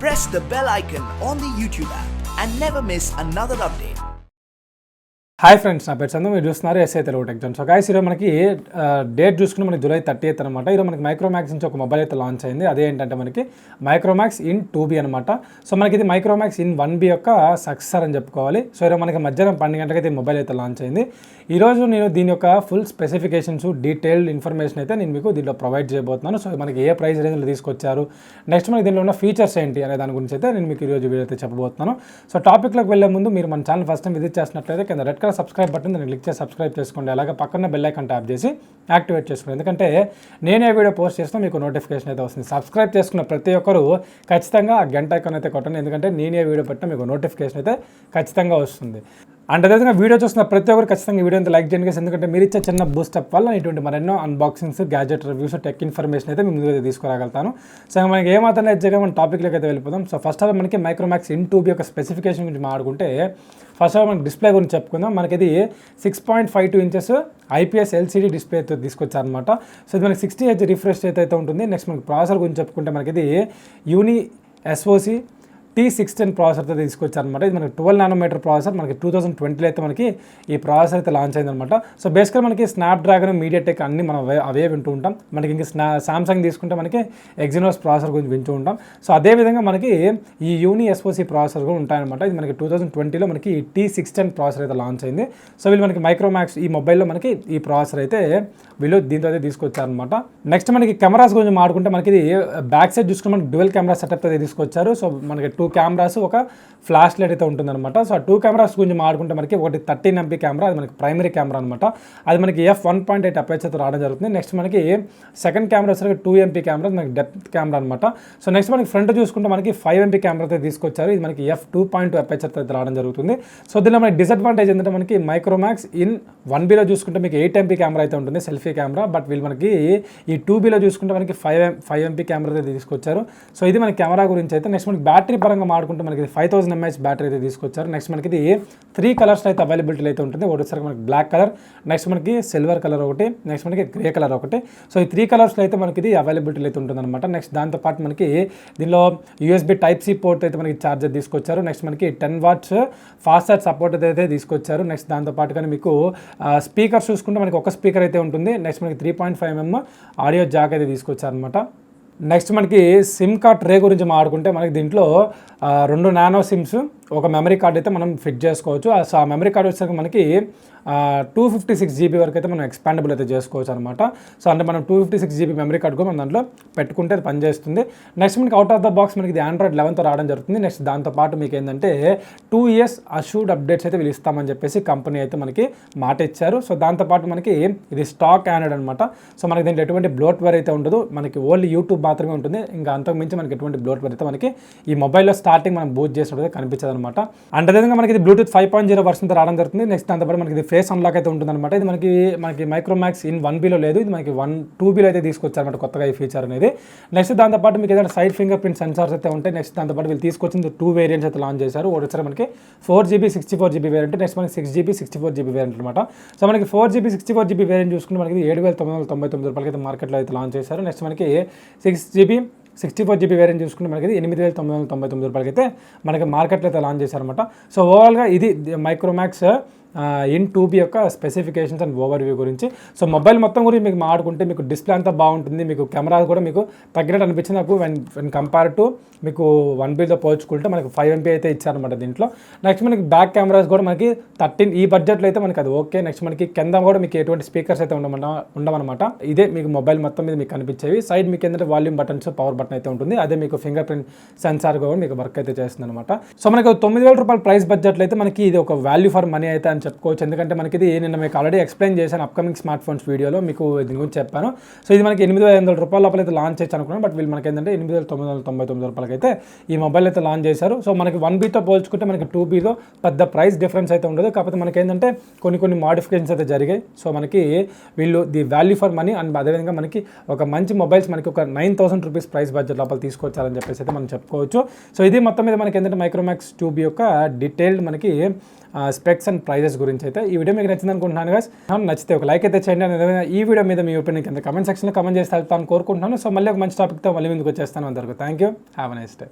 press the bell icon on the YouTube app and never miss another update. Hi friends, నా పేరు చందు. మీరు చూస్తున్నారు SI Telugu tech zone. So guys, ఈరోజు మనకి date చూసుకుంటే మనకి జూలై 30th అనమాట. ఈరోజు మనకి మైక్రోమాక్స్ నుంచి ఒక మొబైల్ అయితే లాంచ్ అయింది. అదే ఏంటంటే మనకి మైక్రోమాక్స్ ఇన్ 2B అనమాట. సో మనకి ఇది మైక్రోమాక్స్ ఇన్ 1B యొక్క సక్సెసర్ అని చెప్పుకోవాలి. సో ఈరోజు మనకి మధ్యాహ్నం 12 గంటలకి మొబైల్ అయితే లాంచ్ అయింది. ఈరోజు నేను దీని యొక్క ఫుల్ స్పెసిఫికేషన్స్, డీటెయిల్డ్ ఇన్ఫర్మేషన్ అయితే నేను మీకు దీంట్లో ప్రొవైడ్ చేయబోతున్నాను. సో మనకి ఏ ప్రైస్ రేంజ్లో తీసుకొచ్చారు, నెక్స్ట్ మనకి దీనిలో ఉన్న ఫీచర్స్ ఏంటి అనే దాని గురించి అయితే నేను మీకు ఈరోజు వీడియో అయితే చెప్పబోతున్నాను. సో టాపిక్లోకి వెళ్ళే ముందు మీరు మన ఛానల్ ఫస్ట్ టైం విజిట్ చేసినట్లయితే కింద రెడ్ కలర్ సబ్స్క్రైబ్ బటన్ దాన్ని క్లిక్ చేసి సబ్స్క్రైబ్ చేసుకోండి. అలాగే పక్కన బెల్ ఐకాన్ ట్యాప్ చేసి యాక్టివేట్ చేసుకోండి. ఎందుకంటే నేను ఏ వీడియో పోస్ట్ చేసినా మీకు నోటిఫికేషన్ అయితే వస్తుంది. సబ్స్క్రైబ్ చేసుకున్న ప్రతి ఒక్కరు ఖచ్చితంగా ఆ గంట ఐకాన్ అయితే కొట్టండి. ఎందుకంటే నేను ఏ వీడియో పెట్టినా మీకు నోటిఫికేషన్ అయితే ఖచ్చితంగా వస్తుంది. అండ్ అదేవిధంగా వీడియో చూస్తున్న ప్రతి ఒక్కరు ఖచ్చితంగా వీడియో అంతా లైక్ చేయండి. ఎందుకంటే మీరు ఇచ్చే చిన్న బూస్టప్ వల్ల ఇటువంటి మరెన్నో unboxings, gadget reviews, tech information అయితే మీ ముందుగా తీసుకురాగలుగుతాను. సో మనకి ఏమాత్రం ఎడ్జ్గా మన టాపిక్లోకి అయితే వెళ్ళిపోదాం. సో ఫస్ట్ ఆఫ్ ఆల్ మనకి మైక్రోమాక్స్ ఇన్ 2B యొక్క స్పెసిఫికేషన్ గురించి మాట్లాడుకుంటే ఫస్ట్ ఆఫ్ ఆల్ మనకి డిస్ప్లే గురించి చెప్పుకుందాం. మనకి ఇది 6.52 ఇంచెస్ IPS LCD డిస్ప్లే అయితే తీసుకొచ్చారనమాట. సో ఇది మనకి 60Hz రిఫ్రెష్ అయితే ఉంటుంది. నెక్స్ట్ మనకి ప్రాసెసర్ గురించి చెప్పుకుంటే మనకి ఇది యూని SoC T610 ప్రాసెసర్ అయితే తీసుకొచ్చారనమాట. ఇది మనకి 12 nm ప్రాసెసర్. మనకి 2020లో అయితే మనకి ఈ ప్రాసెసర్ అయితే లాంచ్ అయిందనమాట. సో బేసికల్ మనకి స్నాప్డ్రాగన్, మీడియాటెక్ అన్ని మనం అవే వింటూ ఉంటాం. మనకి ఇంకా సామ్సంగ్ తీసుకుంటే మనకి ఎగ్జినోస్ ప్రాసెసర్ గురించి వింటూ ఉంటాం. సో అదేవిధంగా మనకి ఈ యూని SoC ప్రాసెసర్ కూడా ఉంటాయన్నమాట. ఇది మనకి 2020లో మనకి ఈ T610 ప్రాసెసర్ అయితే లాంచ్ అయింది. సో వీళ్ళు మనకి మైక్రోమాక్స్ ఈ మొబైల్లో మనకి ఈ ప్రాసెసర్ అయితే వీళ్ళు దీంతో అయితే తీసుకొచ్చారనమాట. నెక్స్ట్ మనకి కెమెరాస్ గురించి మాట్లాడుకుంటే మనకి ఇది బ్యాక్ సైడ్ చూసుకుంటే మనకి డ్యువల్ కెమెరా సెటప్ అయితే తీసుకొచ్చారు. సో మనకి 2 కెమెరాస్, ఒక ఫ్లాష్ లైట్ అయితే ఉంటుందన్నమాట. సో ఆ 2 కెమెరాస్ గురించి మాట్లాడుకుంటే మనకి ఒకటి 13 MP కెమెరా, అది మనకి ప్రైమరీ కెమెరా అనమాట. అది మనకి f1.8 అపేచర్తో రావడం జరుగుతుంది. నెక్స్ట్ మనకి సెకండ్ కెమెరా వచ్చేసరికి 2 MP కెమెరా, మనకి డెప్త్ కెమెరా అనమాట. సో నెక్స్ట్ మనకి ఫ్రంట్ చూసుకుంటే మనకి 5 MP కెమెరా అయితే తీసుకొచ్చారు. ఇది మనకి f2.2 అపేచర్తో అయితే రావడం జరుగుతుంది. సో దీనిలో మనకి డిసడ్వాంటేజ్ ఏంటంటే మనకి మైక్రోమాక్స్ ఇన్ 1Bలో చూసుకుంటే మీకు 8 MP కెమెరా అయితే ఉంటుంది, సెల్ఫీ కెమెరా. బట్ వీళ్ళు మనకి ఈ 2Bలో చూసుకుంటే మనకి 5 MP కెమెరా అయితే తీసుకొచ్చారు. సో ఇది మనకి కెమెరా గురించి అయితే. నెక్స్ట్ మనకి బ్యాటరీ పరంగా మాట్లాడుకుంటే మనకి 5000 mAh బ్యాటరీ అయితే తీసుకొచ్చారు. నెక్స్ట్ మనకి ఇది 3 కలర్స్ అయితే అవైలబిలిటీ అయితే ఉంటుంది. ఒకటి వచ్చేసరికి మనకి బ్లాక్ కలర్, నెక్స్ట్ మనకి సిల్వర్ కలర్ ఒకటి, నెక్స్ట్ మనకి గ్రే కలర్ ఒకటి. సో ఈ 3 కలర్స్లో అయితే మనకి ఇది అవైలబిలిటీ అయితే ఉంటుంది అనమాట. నెక్స్ట్ దాంతోపాటు మనకి దీనిలో USB Type-C పోర్ట్ అయితే మనకి ఛార్జర్ తీసుకొచ్చారు. నెక్స్ట్ మనకి 10 watts ఫాస్ట్ ఛార్జ్ సపోర్ట్ అయితే తీసుకొచ్చారు. నెక్స్ట్ దాంతోపాటు కానీ మీకు స్పీకర్స్ చూసుకుంటే మనకి ఒక స్పీకర్ అయితే ఉంటుంది. నెక్స్ట్ మనకి 3.5mm ఆడియో జాక్ అయితే తీసుకొచ్చారు అనమాట. నెక్స్ట్ మనకి సిమ్ కార్డ్ ట్రే గురించి మాట్లాడుకుంటే మనకి దీంట్లో 2 నానో సిమ్స్, ఒక మెమరీ కార్డ్ అయితే మనం ఫిట్ చేసుకోవచ్చు. సో ఆ మెమరీ కార్డ్ వచ్చేసరికి మనకి 256 GB వరకు అయితే మనం ఎక్స్పాండబుల్ అయితే చేసుకోవచ్చు అనమాట. సో అంటే మనం 256 GB మెమరీ కార్డ్ కూడా మనం దాంట్లో పెట్టుకుంటే అది పనిచేస్తుంది. నెక్స్ట్ మనకి అవుట్ ఆఫ్ ద బాక్స్ మనకి ఇది Android 11తో రావడం జరుగుతుంది. నెక్స్ట్ దాంతోపాటు మీకు ఏంటంటే 2 years అష్యూర్డ్ అప్డేట్స్ అయితే వీళ్ళు ఇస్తామని చెప్పేసి కంపెనీ అయితే మనకి మాట ఇచ్చారు. సో దాంతోపాటు మనకి ఇది స్టాక్ ఆండ్రాయిడ్ అనమాట. సో మనకి దీంట్లో ఎటువంటి బ్లోట్వేర్ అయితే ఉండదు. మనకి ఓన్లీ యూట్యూబ్ మాత్రమే ఉంటుంది. ఇంకా అంతకుమించి మనకి ఎటువంటి బ్లోట్వేర్ అయితే మనకి ఈ మొబైల్లో స్టార్టింగ్ మనం బూట్ చేసినప్పుడు కనిపించదు అనమాట. అండ్ అదేవిధంగా మనకి ఇది బ్లూటూత్ 5.0 వర్షన్తో రావడం జరుగుతుంది. నెక్స్ట్ దాంతోపాటు మనకి ఇది ఫేస్ అన్లాక్ అయితే ఉంటుంది అనమాట. ఇది మనకి మైక్రోమాక్స్ ఇన్ 1Bలో లేదు, ఇది మనకి 2Bలో అయితే తీసుకొచ్చారన్నమాట కొత్తగా ఈ ఫీచర్ అనేది. నెక్స్ట్ దాంతోపాటు మీకు ఏదైనా సైడ్ ఫింగర్ ప్రింట్ సెన్సార్స్ అయితే ఉంటాయి. నెక్స్ట్ దాంతోపాటు వీళ్ళు తీసుకొచ్చింది 2 వేరియంట్స్ అయితే లాంచ్ చేశారు. ఒకటి వచ్చారు మనకి 4GB 64GB వేరియంట్, నెక్స్ట్ మనకి 6GB 64GB వేరియంట్ అనమాట. సో మనకి 4GB 64GB వేరియంట్ చూసుకుంటే మనకి 7,999 రూపాయలకి అయితే మార్కెట్లో అయితే లాంచ్ చేశారు. నెక్స్ట్ మనకి 6GB 64GB వేరియంట్ చూసుకుంటే మనకి 8,999 రూపాయలకి అయితే మనకి మార్కెట్లో అయితే లాంచ్ చేశారనమాట. సో ఓవరాల్గా ఇది మైక్రోమాక్స్ ఇన్ 2B యొక్క స్పెసిఫికేషన్స్ అండ్ ఓవర్వ్యూ గురించి. సో మొబైల్ మొత్తం గురించి మీకు మాట్లాడుకుంటే మీకు డిస్ప్లే అంతా బాగుంటుంది, మీకు కెమెరా కూడా మీకు తగ్గినట్టు అనిపించింది నాకు వెన్ కంపేర్ టు మీకు 1Bతో పోల్చుకుంటే మనకి 5 MP అయితే ఇచ్చారనమాట దీంట్లో. నెక్స్ట్ మనకి బ్యాక్ కెమెరాస్ కూడా మనకి 13 ఈ బడ్జెట్లో అయితే మనకి అది ఓకే. నెక్స్ట్ మనకి కింద కూడా మీకు ఎటువంటి స్పీకర్స్ అయితే ఉండవన్నమాట. ఇదే మీకు మొబైల్ మొత్తం మీద మీకు కనిపించేవి. సైడ్ మీకు ఏంటంటే వాల్యూమ్ బటన్స్, పవర్ బటన్ అయితే ఉంటుంది. అదే మీకు ఫింగర్ ప్రింట్ సెన్సార్ కూడా మీకు వర్క్ అయితే చేస్తుంది అనమాట. సో మనకి 9,000 రూపాయల ప్రైస్ బడ్జెట్లో అయితే మనకి ఇది ఒక వాల్యూ ఫర్ మనీ అయితే చెప్పుకోవచ్చు. ఎందుకంటే మనకి ఇది నిన్న మీకు ఆల్రెడీ ఎక్స్ప్లెయిన్ చేశాను అప్కమింగ్ స్మార్ట్ ఫోన్స్ వీడియోలో, మీకు దీని గురించి చెప్పాను. సో ఇది మనకి 8,500 రూపాయల లోపల అయితే లాంచ్ చేయొచ్చు అనుకున్నాను. బట్ వీళ్ళు మనకి ఏంటంటే 8,999 రూపాయలకి అయితే ఈ మొబైల్ అయితే లాంచ్ చేశారు. సో మనకి 1Bతో పోల్చుకుంటే మనకి 2Bలో పెద్ద ప్రైస్ డిఫరెన్స్ అయితే ఉండదు. కాకపోతే మనకి ఏంటంటే కొన్ని మోడిఫికేషన్స్ అయితే జరిగాయి. సో మనకి వీళ్ళు the value for money and అదేవిధంగా మనకి ఒక మంచి మొబైల్స్ మనకి ఒక 9,000 రూపీస్ ప్రైస్ బడ్జెట్ లోపల తీసుకొచ్చారని చెప్పేసి అయితే మనం చెప్పుకోవచ్చు. సో ఇది మొత్తం మీద మనకి ఏంటంటే మైక్రోమాక్స్ 2B యొక్క డీటెయిల్డ్ మనకి స్పెక్స్ అండ్ ప్రైజెస్ గురించి అయితే. ఈ వీడియో మీకు నచ్చింది అనుకుంటున్నాను గైస్. నచ్చితే ఒక లైక్ అయితే చేయండి. ఈ వీడియో మీద మీ ఒపీనియన్ కింద కమెంట్ సెక్షన్లో కమెంట్ చేసి వెళ్తాను కోరుకుంటున్నాను. సో మళ్ళీ ఒక మంచి టాపిక్తో మళ్ళీ ముందుకు వచ్చేస్తాను. అందరికీ thank you, have a nice day.